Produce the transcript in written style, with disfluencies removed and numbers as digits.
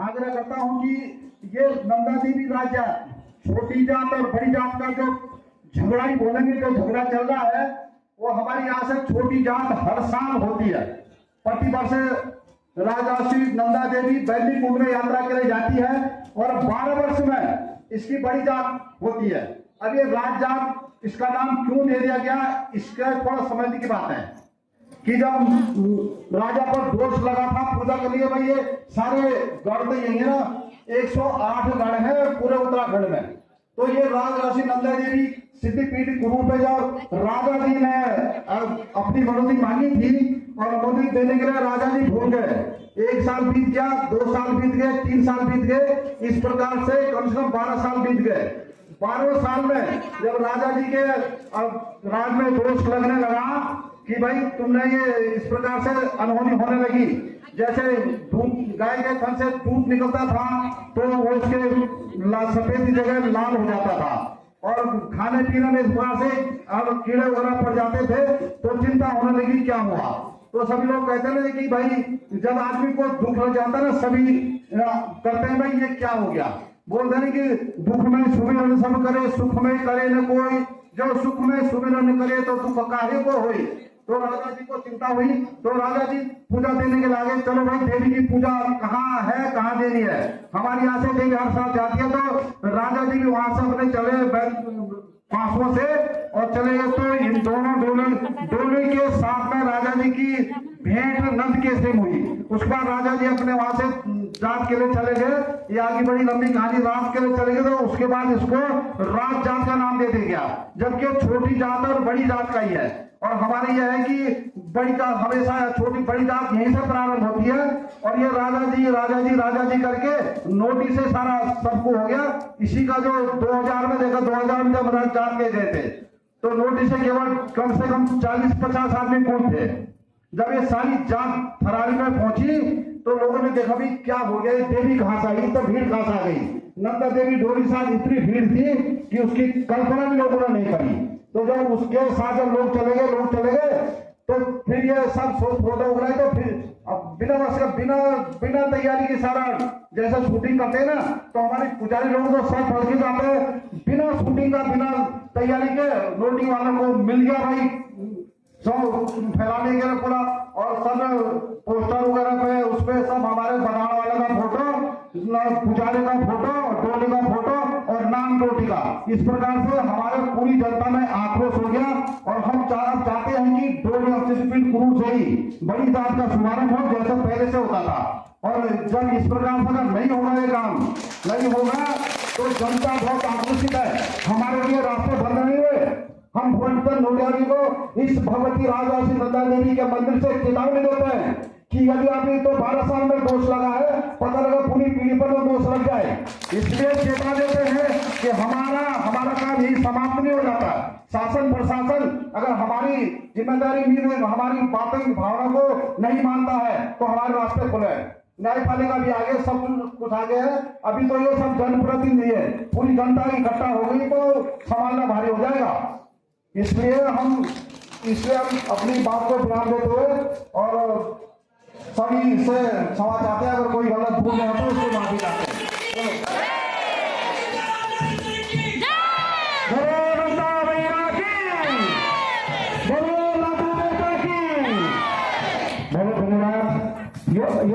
आग्रह करता हूं कि ये नंदा देवी राज्य छोटी जात और बड़ी जात का जो झगड़ा ही बोलेंगे, जो झगड़ा चल रहा है वो हमारी यहाँ से छोटी जात हर साल होती है। प्रतिवर्ष राजर्षि नंदा देवी बैली कुंड में यात्रा के लिए जाती है और 12 वर्ष में इसकी बड़ी जात होती है। अब ये राज जात इसका नाम क्यों दे दिया गया, इसके थोड़ा समझने की बात है कि जब राजा पर दोष लगा था पूजा के लिए, भाई ये सारे गढ़ तो यही है ना, 108 गढ़ है पूरे उत्तराखंड में, तो ये राजर्षि नंदा देवी सिद्धिपीठ गुरु पे जब राजा जी ने अपनी मनोती मांगी थी और मनोती देने के लिए राजा जी भूल गए। 1 साल बीत गया, 2 साल बीत गए, 3 साल बीत गए, इस प्रकार से कम 12 साल बीत गए। 12वें साल में जब राजा जी के राज में दोष लगने लगा कि भाई तुमने ये इस प्रकार से अनहोनी होने लगी, जैसे दूध गाय के थन से दूध निकलता था तो वो उसके सफेद की जगह लाल हो जाता था और खाने पीने में इस प्रकार से कीड़े वगैरह पड़ जाते थे, तो चिंता होने लगी क्या हुआ। तो सभी लोग कहते हैं कि भाई जब आदमी को दुख लग जाता है ना, सभी करते हैं भाई ये क्या हो गया, बोलते हैं कि दुख में सुमिरन सब करे सुख में करे न कोई, जो सुख में सुमिरन करे तो दुख काहे को होई। तो राजा जी को चिंता हुई, तो राजा जी पूजा देने के लागे, चलो भाई देवी की पूजा कहाँ है, कहाँ देनी है। हमारे यहाँ से देवी हर साल जाती है, तो राजा जी भी वहां से अपने चले पांचों से और चले गए। तो इन दोनों डोले के साथ में राजा जी की भेंट नंद के से हुई। उसके बाद राजा जी अपने वहां से जात के लिए चले गए, ये आगे बड़ी लंबी कहानी, रात के लिए चले गए। तो उसके बाद इसको राज जात का नाम दे दिया गया, जबकि छोटी जात और बड़ी जात का ही है। और हमारे यह है कि बड़ी जात हमेशा छोटी बड़ी जात यहीं से प्रारंभ होती है। और ये राजा जी करके नोटिस से सारा सबको हो गया। इसी का जो 2000 में देखा, 2000 में जब राज जात के गए थे तो नोटिस से केवल कम से कम 40-50 आदमी कौन थे। जब ये सारी जात थरारी में पहुंची तो लोगों ने देखा भी क्या हो गया, देवी कहां से आई, तो भीड़ कहां से आ गई। नंदा देवी डोली साथ इतनी भीड़ थी कि उसकी कल्पना भी लोगों ने नहीं करी। तो जब उसके साथ जब लोग चले गए तो फिर ये सब फोटो उगराए, तो फिर अब बिना तैयारी के सारा जैसा शूटिंग करते हैं ना, तो हमारे पुजारी लोग तो सब फंस के जाते हैं, बिना शूटिंग का बिना तैयारी के लोटिंग वालों को मिल गया भाई सब फैलाने के लिए पूरा, और सब पोस्टर वगैरह पे उसपे सब हमारे बनाने वाले का फोटो, पुजारी का फोटो, टोली का फोटो और नाम रोटी का। इस प्रकार से हमारे पूरी जनता में आक्रोश हो गया और हम चाहते हैं कि डोली और सिद्धिपीठ गुरु से ही बड़ी जात का शुभारंभ हो जैसे पहले से होता था। और जब इस प्रकार से अगर नहीं होगा, ये काम नहीं होगा तो जनता बहुत आक्रोशित है। हमारे लिए रास्ते बंद नहीं हुए। हम भुवनेश्वर नोटियारी को इस भगवती राजर्षि नंदा देवी के मंदिर से चेतावनी देते हैं कि यदि अभी तो 12 साल में दोष लगा है, पता लगा पूरी पीढ़ी पर दोष लग जाए, इसलिए चेता देते हैं कि हमारा काम यही समाप्त नहीं हो जाता। शासन प्रशासन अगर हमारी जिम्मेदारी हमारी बातों की भावना को नहीं मानता है तो हमारे रास्ते खुले। न्यायपालिका भी आगे, सब कुछ आगे है। अभी तो ये सब जनप्रतिनिधि है, पूरी जनता इकट्ठा हो गई तो संभालना भारी हो जाएगा। इसलिए हम अपनी बात को ध्यान देते हुए और सभी से क्षमा चाहते हैं, अगर कोई गलत भूल है तो उसको माफी चाहते हैं।